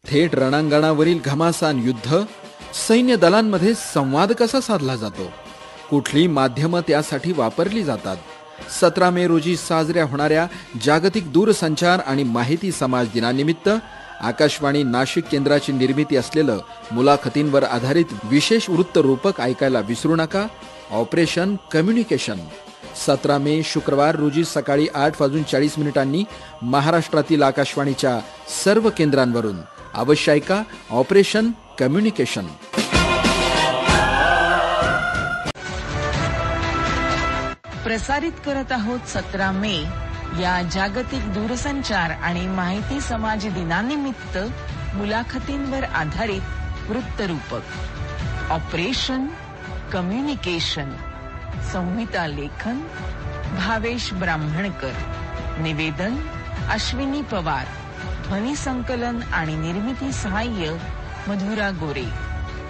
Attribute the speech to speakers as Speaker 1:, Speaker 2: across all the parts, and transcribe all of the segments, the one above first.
Speaker 1: थेट रणांगणावरील घमासान युद्ध, सैन्य दलांमध्ये संवाद कसा साधला जातो, कुठली माध्यमं त्यासाठी वापरली जातात. 17 मे रोजी साजऱ्या होणाऱ्या जागतिक दूरसंचार आणि माहिती समाज दिनानिमित्त आकाशवाणी नाशिक केंद्राची निर्मिती असलेलं मुलाखतींवर आधारित विशेष वृत्तरूपक ऐकायला विसरू नका. ऑपरेशन कम्युनिकेशन 17 मे शुक्रवार रोजी सकाळी 8:40 महाराष्ट्रातील आकाशवाणीच्या सर्व केंद्रांवरून. अवश्य ऐका ऑपरेशन कम्युनिकेशन.
Speaker 2: प्रसारित करत आहोत 17 मे या जागतिक दूरसंचार आणि माहिती समाज दिनानिमित्त मुलाखतींवर आधारित वृत्तरूपक. Operation communication. संहिता लेखन भावेश ब्राह्मणकर. निवेदन अश्विनी पवार. ध्वनी संकलन आणि निर्मिती सहाय्य मधुरा गोरे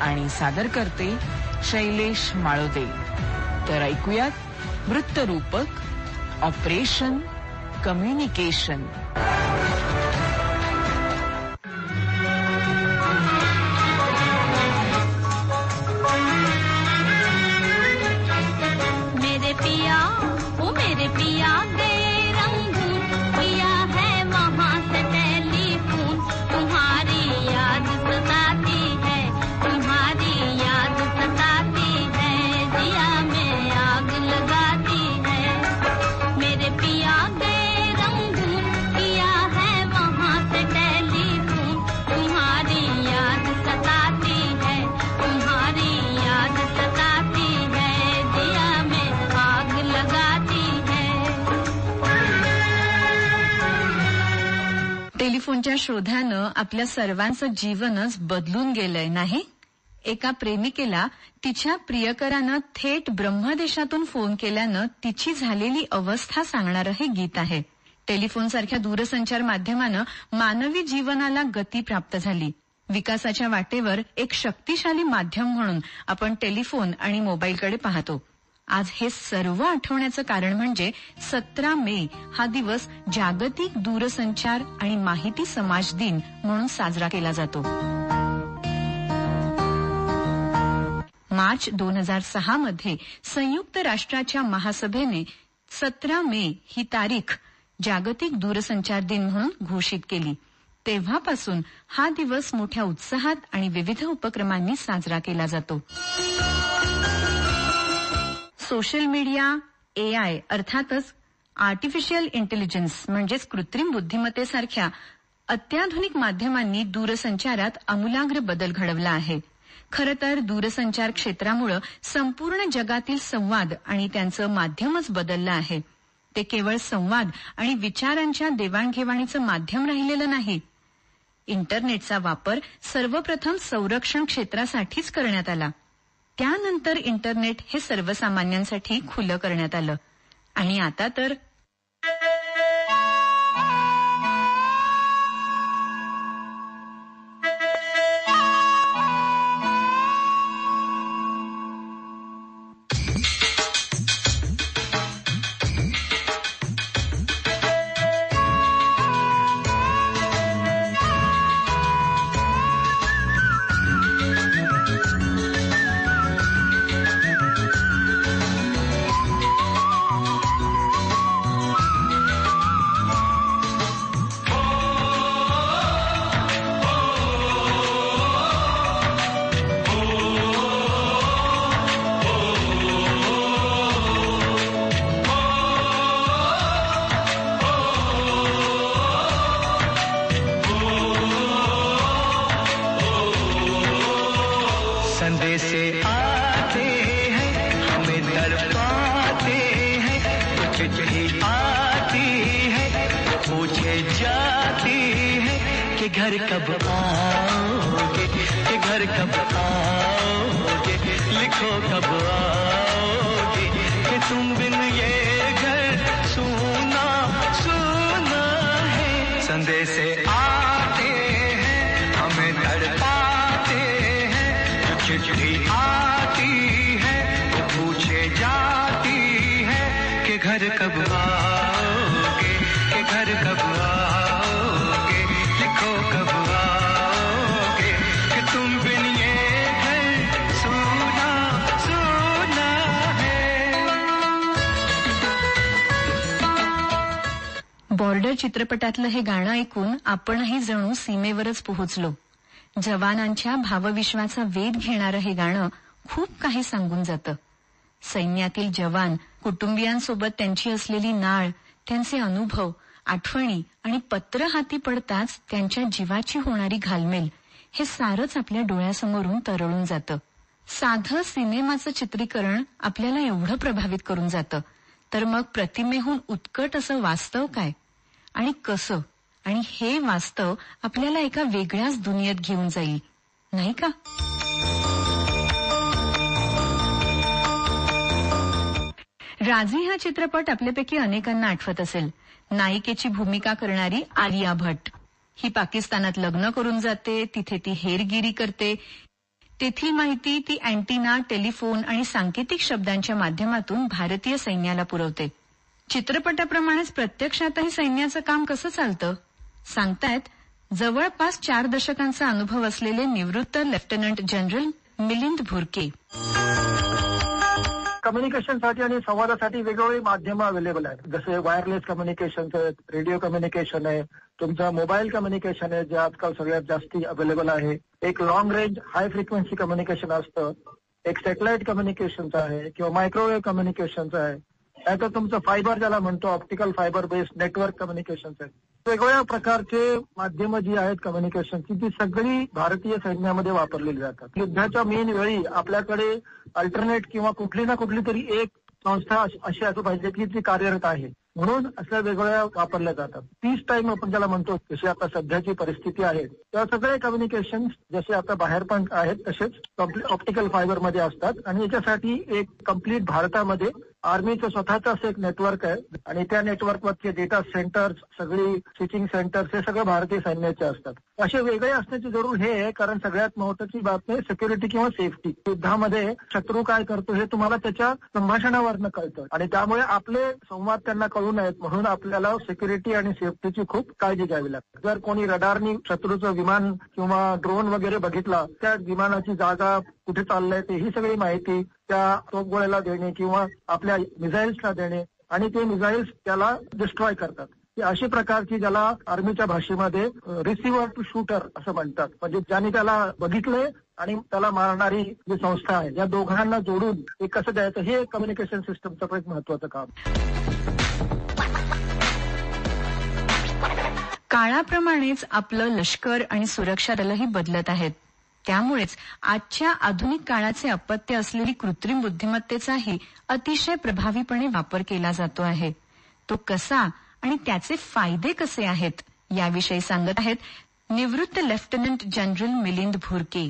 Speaker 2: आणि सादर करते शैलेश माळोदे. तर ऐकूयात वृत्तरूपक ऑपरेशन कम्युनिकेशन.
Speaker 3: मेरे पिया ओ मेरे पिया गए रंगून, पिया है वहाँ से टेलीफोन, तुम्हारी याद सताती है, तुम्हारी याद सताती है, दिया में आग लगाती है. मेरे पिया गए रंगून, पिया है वहाँ से टेलीफोन, तुम्हारी याद सताती है, तुम्हारी याद सताती है, दिया में आग लगाती है.
Speaker 4: टेलिफोनच्या शोधानं आपल्या सर्वांचं जीवनच बदलून गेलंय नाही. एका प्रेमिकेला तिच्या प्रियकरानं थेट ब्रह्मदेशातून फोन केल्यानं तिची झालेली अवस्था सांगणारं हे गीत आहे. टेलिफोनसारख्या दूरसंचार माध्यमानं मानवी जीवनाला गती प्राप्त झाली. विकासाच्या वाटेवर एक शक्तिशाली माध्यम म्हणून आपण टेलिफोन आणि मोबाईलकडे पाहतो. आज हे सर्व आठवण्याचं कारण म्हणजे 17 मे हा दिवस जागतिक दूरसंचार आणि माहिती समाज दिन म्हणून साजरा केला जातो. मार्च 2006 मध्ये संयुक्त राष्ट्राच्या महासभेने 17 मे ही तारीख जागतिक दूरसंचार दिन म्हणून घोषित केली. तेव्हापासून हा दिवस मोठ्या उत्साहात आणि विविध उपक्रमांनी साजरा केला जातो. सोशल मीडिया, AI अर्थातच आर्टिफिशियल इंटेलिजन्स म्हणजेच कृत्रिम बुद्धिमत्तेसारख्या अत्याधुनिक माध्यमांनी दूरसंचारात आमूलाग्र बदल घडवला आहे. खरं तर दूरसंचार क्षेत्रामुळे संपूर्ण जगातील संवाद आणि त्यांचं माध्यमच बदललं आहे. ते केवळ संवाद आणि विचारांच्या देवाणघेवाणीचं माध्यम राहिलेलं नाही. इंटरनेटचा वापर सर्वप्रथम संरक्षण क्षेत्रासाठीच करण्यात आला. त्यानंतर इंटरनेट हे सर्वसामान्यांसाठी खुलं करण्यात आलं आणि आता तर
Speaker 5: संदेशे आते हैं हमें तड़पाते हैं, कुछ चिट्ठी आती है पूछे जाती है कि घर कब आओगे, कि घर कब आओगे, लिखो कब आओगे, कि तुम बिन ये घर सूना सूना है. संदेशे आते हैं हमें तड़पाते हैं, चिट्ठी आती है वो पूछे जाती है कि घर कब आओगे.
Speaker 4: बॉर्डर चित्रपटातलं हे गाणं ऐकून आपणही जणू सीमेवरच पोहोचलो. जवानांच्या भावविश्वाचा वेध घेणारं हे गाणं खूप काही सांगून जातं. सैन्यातील जवान, कुटुंबियांसोबत त्यांची असलेली नाळ, त्यांचे अनुभव, आठवणी आणि पत्र हाती पडताच त्यांच्या जीवाची होणारी घालमेल, हे सारंच आपल्या डोळ्यासमोरून तरळून जातं. साधं सिनेमाचं चित्रीकरण आपल्याला एवढं प्रभावित करून जातं, तर मग प्रतिमेहून उत्कट असं वास्तव काय आणि कसं, आणि हे वास्तव आपल्याला एका वेगळ्याच दुनियेत घेऊन जाईल, नाही का? राजी हा चित्रपट आपल्यापैकी अनेकांना आठवत असेल. नायिकेची भूमिका करणारी आलिया भट्ट ही पाकिस्तानात लग्न करून जाते, तिथे ती हेरगिरी करते. तेथील माहिती ती अँटिना, टेलिफोन आणि सांकेतिक शब्दांच्या माध्यमातून भारतीय सैन्याला पुरवते. चित्रपटाप्रमाणेच प्रत्यक्षातही सैन्याचं काम कसं चालतं सांगतायत जवळपास 4 दशकांचा अनुभव असलेले निवृत्त लेफ्टनंट जनरल मिलिंद भुर्के.
Speaker 6: कम्युनिकेशनसाठी आणि संवादासाठी वेगवेगळी माध्यमं अवेलेबल आहेत. जसे वायरलेस कम्युनिकेशन आहेत, रेडिओ कम्युनिकेशन आहे, तुमचा मोबाईल कम्युनिकेशन आहे जे आजकाल सगळ्यात जास्ती अवेलेबल आहे. एक long range high frequency communication असतं, एक सॅटेलाइट कम्युनिकेशनचं आहे किंवा मायक्रोवेव्ह कम्युनिकेशनचं आहे. त्यात तुमचं फायबर ज्याला म्हणतो ऑप्टिकल फायबर बेस्ड नेटवर्क कम्युनिकेशनचं आहे. वेगवेगळ्या प्रकारचे माध्यमं जी आहेत कम्युनिकेशनची ती सगळी भारतीय सैन्यामध्ये वापरलेली जातात. युद्धाच्या मेन वेळी आपल्याकडे अल्टरनेट किंवा कुठली ना कुठली तरी एक संस्था अशी असू पाहिजे की जी कार्यरत आहे, म्हणून असल्या वेगवेगळ्या वापरल्या जातात. पीस टाइम आपण ज्याला म्हणतो, जशी आता सध्याची परिस्थिती आहे तेव्हा सगळे कम्युनिकेशन जसे आता बाहेर पण आहेत तसेच ऑप्टिकल फायबर मध्ये असतात. आणि याच्यासाठी एक कम्प्लीट भारतामध्ये आर्मीचं स्वतःच एक नेटवर्क आहे आणि त्या नेटवर्कवरचे डेटा सेंटर्स, सगळी स्विचिंग सेंटर्स हे सगळे भारतीय सैन्याचे असतात. असे वेगळे असण्याची जरूर हे आहे, कारण सगळ्यात महत्वाची बाब आहे सिक्युरिटी किंवा सेफ्टी. युद्धामध्ये शत्रू काय करतो हे तुम्हाला त्याच्या संभाषणावरनं कळतं आणि त्यामुळे आपले संवाद त्यांना कळू नयेत, म्हणून आपल्याला सिक्युरिटी आणि सेफ्टीची खूप काळजी घ्यावी लागते. जर कोणी रडारनी शत्रूचं विमान किंवा ड्रोन वगैरे बघितला, त्या विमानाची जागा, कुठे चाललंय ते ही सगळी माहिती त्या तोफगोळ्याला देणे किंवा आपल्या मिसाईल्सला देणे आणि ते मिसाईल्स त्याला डिस्ट्रॉय करतात. अशी प्रकारची ज्याला आर्मीच्या भाषेमध्ये रिसिव्हर टू शूटर असं म्हणतात, म्हणजे ज्याने त्याला बघितलंय आणि त्याला मारणारी जी संस्था आहे, या दोघांना जोडून हे कसं द्यायचं हे कम्युनिकेशन सिस्टमचं एक महत्वाचं काम.
Speaker 4: काळाप्रमाणेच आपलं लष्कर आणि सुरक्षा दलही बदलत आहेत. त्यामुळेच आजच्या आधुनिक काळाचे अपत्य असलेली कृत्रिम बुद्धिमत्तेचाही अतिशय प्रभावीपणे वापर केला जातो आहे. तो कसा आणि त्याचे फायदे कसे आहेत याविषयी सांगत आहेत निवृत्त लेफ्टनंट जनरल मिलिंद भुर्के.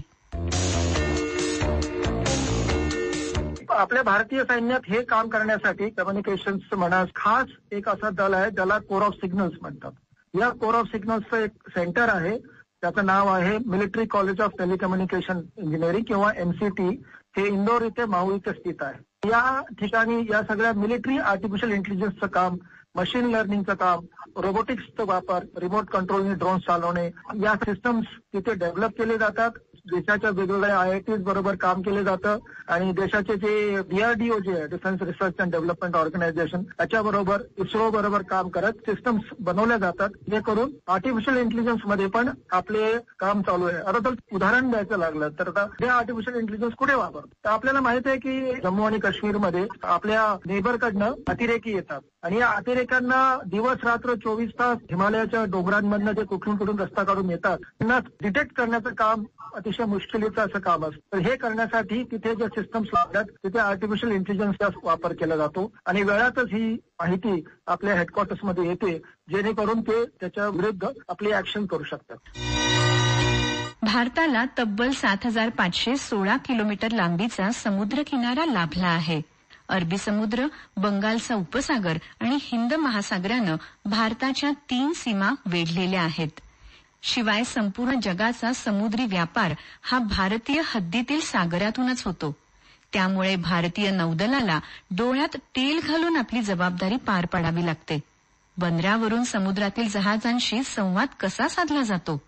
Speaker 6: आपल्या भारतीय सैन्यात हे काम करण्यासाठी कम्युनिकेशन्स म्हणा खास एक असा दल आहे ज्याला कोर ऑफ सिग्नल्स म्हणतात. या कोर ऑफ सिग्नल्सचं एक सेंटर आहे, त्याचं नाव आहे military college of telecommunication engineering किंवा MCT. हे इंदोर इथे माऊ इथे स्थित आहे. या ठिकाणी या सगळ्या मिलिटरी आर्टिफिशियल इंटेलिजन्सचं काम, मशीन लर्निंगचं काम, रोबोटिक्सचा वापर, रिमोट कंट्रोलने ड्रोन चालवणे, या सिस्टम्स तिथे डेव्हलप केले जातात. देशाच्या वेगवेगळ्या IITs बरोबर काम केलं जातं आणि देशाचे जे DRDO जे आहे, defence research and development organisation, त्याच्याबरोबर इस्रो बरोबर काम करत सिस्टम्स बनवल्या जातात. जे करून आर्टिफिशियल इंटेलिजन्स मध्ये पण आपले काम चालू आहे. आता तर उदाहरण द्यायचं लागलं तर आता हे आर्टिफिशियल इंटेलिजन्स कुठे वापरतात, तर आपल्याला माहित आहे की जम्मू आणि काश्मीरमध्ये आपल्या नेबरकडनं अतिरेकी येतात आणि या अतिरेक्यांना दिवस रात्र 24 तास हिमालयाच्या डोंगरांमधनं जे कुठून रस्ता काढून येतात त्यांना डिटेक्ट करण्याचं काम अतिशय मुश्किलीचं असं काम असतं. तर हे करण्यासाठी तिथे जे सिस्टम्स लागतात तिथे आर्टिफिशियल इंटेलिजन्सचा वापर केला जातो आणि वेळातच ही माहिती आपल्या हेडक्वार्टर्समध्ये येते, जेणेकरून ते त्याच्या विरुद्ध आपली ऍक्शन करू शकतात.
Speaker 4: भारताला तब्बल 7,516 किलोमीटर लांबीचा समुद्र किनारा लाभला आहे. अरबी समुद्र, बंगालचा उपसागर आणि हिंद महासागरानं भारताच्या 3 सीमा वेढलेल्या आहेत. शिवाय संपूर्ण जगाचा समुद्री व्यापार हा भारतीय हद्दीतील सागरातूनच होतो. त्यामुळे भारतीय नौदलाला डोळ्यात तेल घालून आपली जबाबदारी पार पाडावी लागते. बंदरावरून समुद्रातील जहाजांशी संवाद कसा साधला जातो?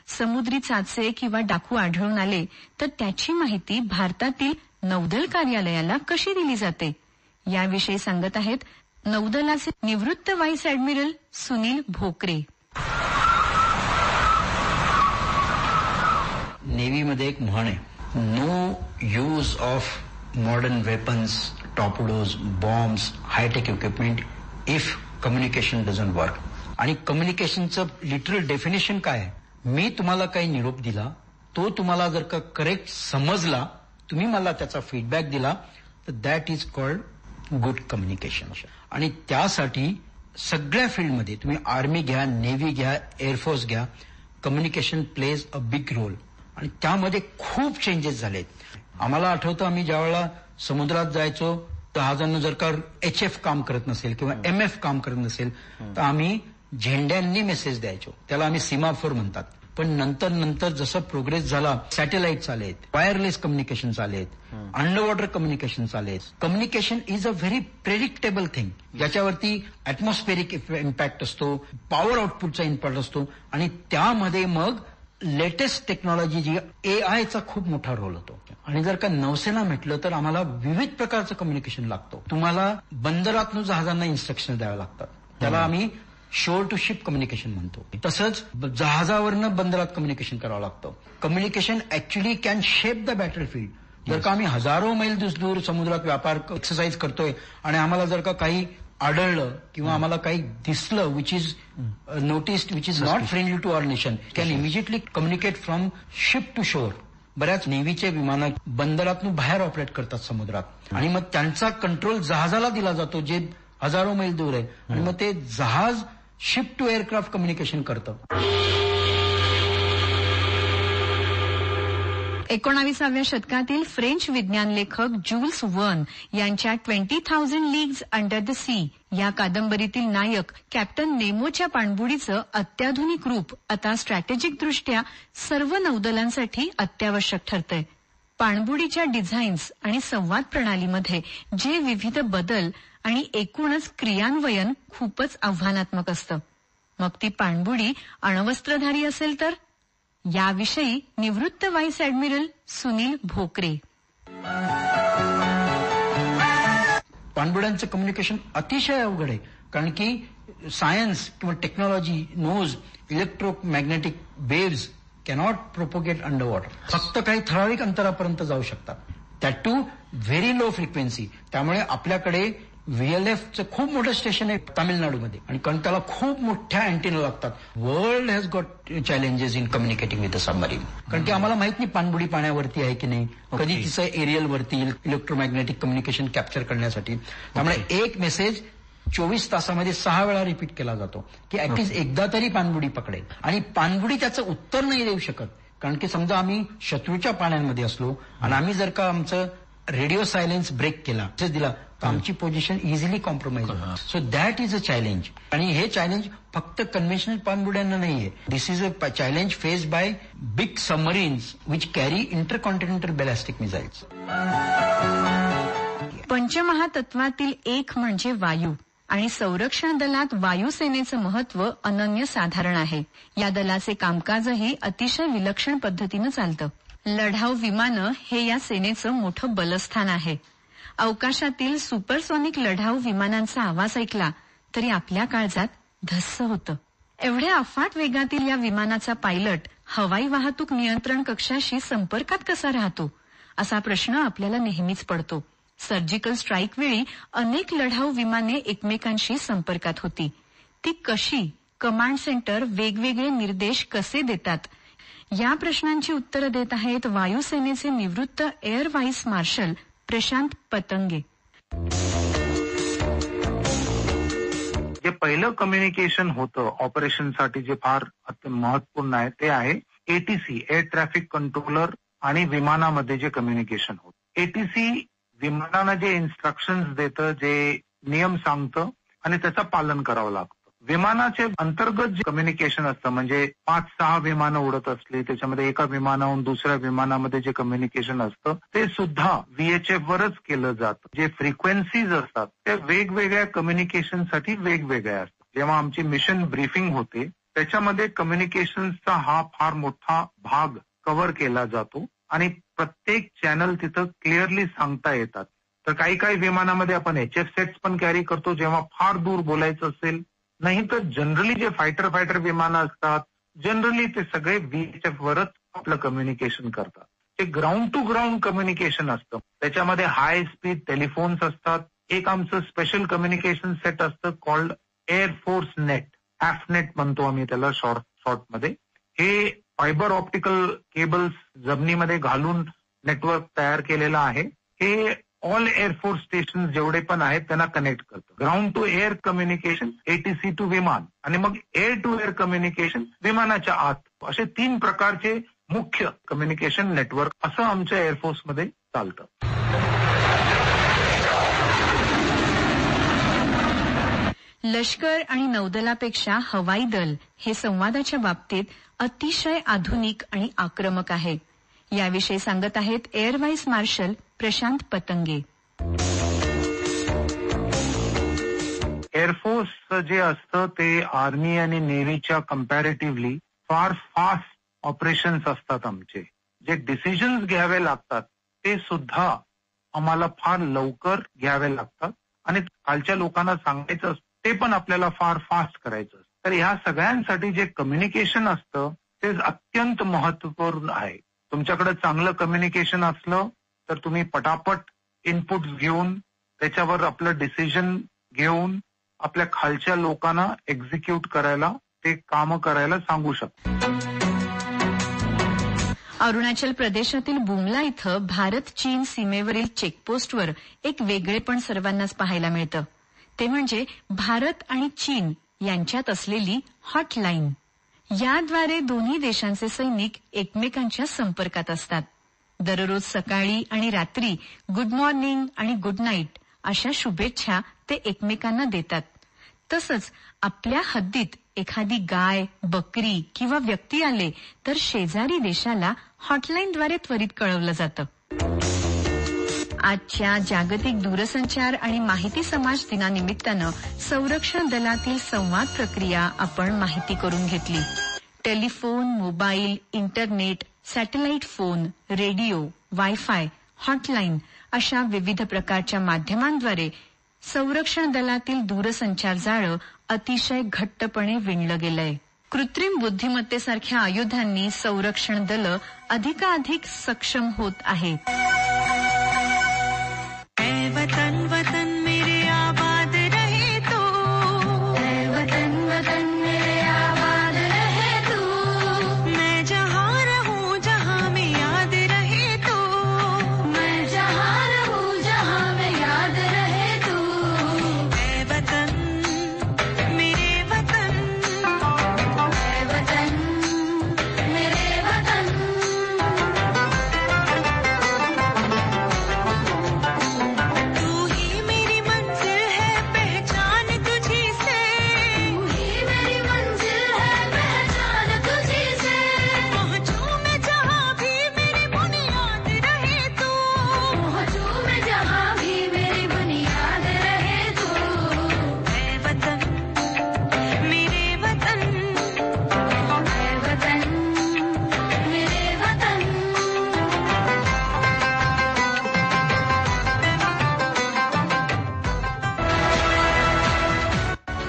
Speaker 4: समुद्री चाचे किंवा डाकू आढळून आले तर त्याची माहिती भारतातील नौदल कार्यालयाला कशी दिली जाते याविषयी सांगत आहेत नौदलाचे निवृत्त व्हाईस ॲडमिरल सुनील भोकरे.
Speaker 7: नेव्हीमध्ये एक म्हण आहे, no use of modern weapons, torpedoes, bombs, hi-tech equipment if communication doesn't work. आणि कम्युनिकेशनचं लिटरल डेफिनेशन काय आहे? मी तुम्हाला काही निरोप दिला, तो तुम्हाला जर का करेक्ट समजला, तुम्ही मला त्याचा फीडबॅक दिला, तर that is called good communication. आणि त्यासाठी सगळ्या फील्डमध्ये तुम्ही आर्मी घ्या, नेव्ही घ्या, एअरफोर्स घ्या, communication plays a big role. आणि त्यामध्ये खूप चेंजेस झालेत. आम्हाला आठवतं आम्ही ज्यावेळेला समुद्रात जायचो, जहाजांना जर का HF काम करत नसेल किंवा MF काम करत नसेल, तर आम्ही झेंड्यांनी मेसेज द्यायचो. त्याला आम्ही सीमाफोर म्हणतात. पण नंतर जसं प्रोग्रेस झाला, सॅटेलाइट्स आलेत, वायरलेस कम्युनिकेशन आलेत, अंडर वॉटर कम्युनिकेशन आलेत. Communication is a very predictable thing, ज्याच्यावरती ॲटमॉस्फेरिक इम्पॅक्ट असतो, पॉवर आउटपुटचा इम्पॅक्ट असतो. आणि त्यामध्ये मग लेटेस्ट टेक्नॉलॉजी जी AIचा खूप मोठा रोल होतो. आणि जर का नौसेना म्हटलं तर आम्हाला विविध प्रकारचं कम्युनिकेशन लागतं. तुम्हाला बंदरातून जहाजांना इन्स्ट्रक्शन द्यावे लागतात, त्याला आम्ही शोर टू शिप कम्युनिकेशन म्हणतो. तसंच जहाजावरनं बंदरात कम्युनिकेशन करावं लागतं. Communication actually can shape the battlefield. जर का आम्ही हजारो मैल दूर समुद्रात व्यापार एक्सरसाइज करतोय आणि आम्हाला जर का काही आढळलं किंवा आम्हाला काही दिसलं which is noticed which is not friendly to our nation, can immediately communicate from ship to shore. बऱ्याच नेव्हीचे विमानं बंदरातून बाहेर ऑपरेट करतात समुद्रात, आणि मग त्यांचा कंट्रोल जहाजाला दिला जातो जे हजारो मैल दूर आहे. आणि मग ते जहाज शिप टू एअरक्राफ्ट कम्युनिकेशन करतं.
Speaker 4: 19व्या शतकातील फ्रेंच विज्ञान लेखक जूल्स वर्न यांच्या 20,000 लीग्स अंडर द सी या कादंबरीतील नायक कॅप्टन नेमोच्या पाणबुडीचं अत्याधुनिक रूप आता स्ट्रॅटेजिकदृष्ट्या सर्व नौदलांसाठी अत्यावश्यक ठरतंय. पाणबुडीच्या डिझाईन्स आणि संवाद प्रणालीमध्ये जे विविध बदल आणि एकूणच क्रियान्वयन खूपच आव्हानात्मक असतं. मग ती पाणबुडी अण्वस्त्रधारी असेल तर? याविषयी निवृत्त व्हाईस ॲडमिरल सुनील भोकरे.
Speaker 7: पाणबुड्यांचं कम्युनिकेशन अतिशय अवघड आहे, कारण की सायन्स किंवा technology knows electromagnetic waves cannot propagate under water. फक्त काही ठराविक अंतरापर्यंत जाऊ शकतात, that too very low frequency. त्यामुळे आपल्याकडे VLFचं खूप मोठं स्टेशन आहे तामिळनाडूमध्ये, आणि कारण त्याला खूप मोठ्या अँटेना लागतात. World has got challenges in communicating with the submarine, कारण की आम्हाला माहित नाही पाणबुडी पाण्यावरती आहे की नाही, कधी तिचं एरियल वरती इलेक्ट्रोमॅग्नेटिक कम्युनिकेशन कॅप्चर करण्यासाठी. त्यामुळे एक मेसेज 24 तासामध्ये 6 वेळा रिपीट केला जातो की ऍटलीस्ट एकदा तरी पाणबुडी पकडेल. आणि पाणबुडी त्याचं उत्तर नाही देऊ शकत, कारण की समजा आम्ही शत्रूच्या पाण्यांमध्ये असलो आणि आम्ही जर का आमचं रेडिओ सायलेन्स ब्रेक केला दिला तर आमची पोझिशन इझिली कॉम्प्रोमाइज होते. So that is a challenge. आणि हे चॅलेंज फक्त कन्व्हेन्शनल पाणबुड्यांना नाहीये. This is a challenge faced by big submarines which carry intercontinental ballistic missiles.
Speaker 4: पंचमहातत्वातील एक म्हणजे वायू, आणि संरक्षण दलात वायुसेनेचं महत्व अनन्यसाधारण आहे. या दलाचे कामकाजही अतिशय विलक्षण पद्धतीनं चालतं. लढाऊ विमानं हे या सेनेचं मोठं बलस्थान आहे. अवकाशातील सुपरसॉनिक लढाऊ विमानांचा आवाज ऐकला तरी आपल्या काळजात धस्स होतं. एवढ्या अफाट वेगातील या विमानाचा पायलट हवाई वाहतूक नियंत्रण कक्षाशी संपर्कात कसा राहतो, असा प्रश्न आपल्याला नेहमीच पडतो. सर्जिकल स्ट्राईक वेळी अनेक लढाऊ विमाने एकमेकांशी संपर्कात होती. ती कशी, कमांड सेंटर वेगवेगळे निर्देश कसे देतात, या प्रश्नांची उत्तरं देत आहेत वायुसेनेचे निवृत्त air vice marshal Prashant Patange.
Speaker 8: जे पहिलं कम्युनिकेशन होतं ऑपरेशनसाठी जे फार महत्वपूर्ण आहे ते आहे ATC, एअर ट्रॅफिक कंट्रोलर, आणि विमानामध्ये जे कम्युनिकेशन होतं. ATC विमानानं जे इन्स्ट्रक्शन्स देतं, जे नियम सांगतं आणि त्याचं पालन करावं लागतं. विमानाचे अंतर्गत जे कम्युनिकेशन असतं, म्हणजे 5-6 विमानं उडत असली त्याच्यामध्ये एका विमानाहून दुसऱ्या विमानामध्ये जे कम्युनिकेशन असतं ते सुद्धा VHF वरच केलं जातं. जे फ्रिक्वेन्सीज असतात त्या वेगवेगळ्या कम्युनिकेशनसाठी वेगवेगळ्या असतात. जेव्हा आमची मिशन ब्रीफिंग होते त्याच्यामध्ये कम्युनिकेशनचा हा फार मोठा भाग कव्हर केला जातो आणि प्रत्येक चॅनल तिथं क्लिअरली सांगता येतात तर काही विमानामध्ये आपण HF सेट्स पण कॅरी करतो जेव्हा फार दूर बोलायचं असेल. नाही तर जनरली जे फायटर विमानं असतात जनरली ते सगळे VHF वरच आपलं कम्युनिकेशन करतात. ते ग्राउंड टू ग्राउंड कम्युनिकेशन असतं. त्याच्यामध्ये हाय स्पीड टेलिफोन्स असतात. एक आमचं स्पेशल कम्युनिकेशन सेट असतं कॉल्ड एअरफोर्स नेट, एफनेट म्हणतो आम्ही त्याला शॉर्टमध्ये. हे फायबर ऑप्टिकल केबल्स जमिनीमध्ये घालून नेटवर्क तयार केलेलं आहे. हे ऑल एअरफोर्स स्टेशन जेवढे पण आहेत त्यांना कनेक्ट करतं. Ground to air communication, ATC to विमान, आणि मग एअर टू एअर कम्युनिकेशन विमानाच्या आत. असे 3 प्रकारचे मुख्य कम्युनिकेशन नेटवर्क असं आमच्या एअरफोर्समध्ये चालतं.
Speaker 4: लष्कर आणि नौदलापेक्षा हवाई दल हे संवादाच्या बाबतीत अतिशय आधुनिक आणि आक्रमक आहे. याविषयी सांगत आहेत air vice marshal Prashant Patange.
Speaker 8: Air force जे असतं ते आर्मी आणि नेव्हीच्या कम्पॅरेटिव्हली फार फास्ट ऑपरेशन्स असतात आमचे. जे डिसिजन्स घ्यावे लागतात ते सुद्धा आम्हाला फार लवकर घ्यावे लागतात आणि खालच्या लोकांना सांगायचं ते पण आपल्याला फार फास्ट करायचं. तर ह्या सगळ्यांसाठी जे कम्युनिकेशन असतं ते अत्यंत महत्वपूर्ण आहे. तुमच्याकडे चांगलं कम्युनिकेशन असलं तर तुम्ही पटापट इनपुट्स घेऊन त्याच्यावर आपलं डिसिजन घेऊन आपल्या खालच्या लोकांना एक्झिक्यूट करायला, ते काम करायला सांगू शकता.
Speaker 4: अरुणाचल प्रदेशातील बुमला इथं भारत चीन सीमेवरील चेकपोस्टवर एक वेगळेपण सर्वांनाच पाहायला मिळतं. ते म्हणजे भारत आणि चीन यांच्यात असलेली हॉटलाईन. याद्वारे दोन्ही देशांचे सैनिक एकमेकांच्या संपर्कात असतात. दररोज सकाळी आणि रात्री गुड मॉर्निंग आणि गुड नाईट अशा शुभेच्छा ते एकमेकांना देतात. तसंच आपल्या हद्दीत एखादी गाय, बकरी किंवा व्यक्ती आले तर शेजारी देशाला हॉटलाईनद्वारे त्वरित कळवलं जातं. आजच्या जागतिक दूरसंचार आणि माहिती समाज दिनानिमित्तानं संरक्षण दलातील संवाद प्रक्रिया आपण माहिती करून घेतली. Telephone, mobile, internet, satellite phone, radio, wifi, hotline अशा विविध प्रकारच्या माध्यमांद्वारे संरक्षण दलातील दूरसंचार जाळं अतिशय घट्टपणे विणलं गेलंय. कृत्रिम बुद्धिमत्तेसारख्या आयुधांनी संरक्षण दलं अधिकाधिक सक्षम होत आहेत.
Speaker 3: वतन वतन मेरे आबाद रहे तू, वतन वतन मेरे आबाद रहे तू, मैं जहाँ रहूं जहाँ में याद रहे तू, मैं जहाँ रहूं जहाँ में याद रहे तू, ऐ वतन मेरे वतन, ऐ वतन मेरे वतन.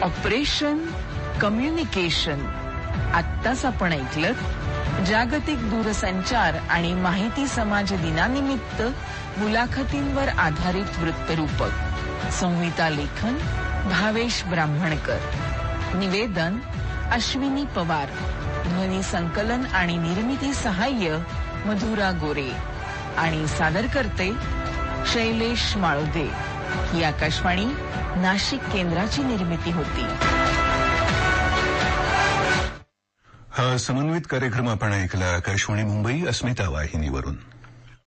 Speaker 2: Operation communication. आत्ताच आपण ऐकलं जागतिक दूरसंचार आणि माहिती समाज दिनानिमित्त मुलाखतींवर आधारित वृत्तरूपक. संहिता लेखन भावेश ब्राह्मणकर. निवेदन अश्विनी पवार. ध्वनी संकलन आणि निर्मिती सहाय्य मधुरा गोरे आणि सादरकर्ते शैलेश माळुदे. ही आकाशवाणी नाशिक केंद्राची निर्मिती होती.
Speaker 9: हा समन्वित कार्यक्रम आपण ऐकला आकाशवाणी मुंबई अस्मिता वाहिनीवरून.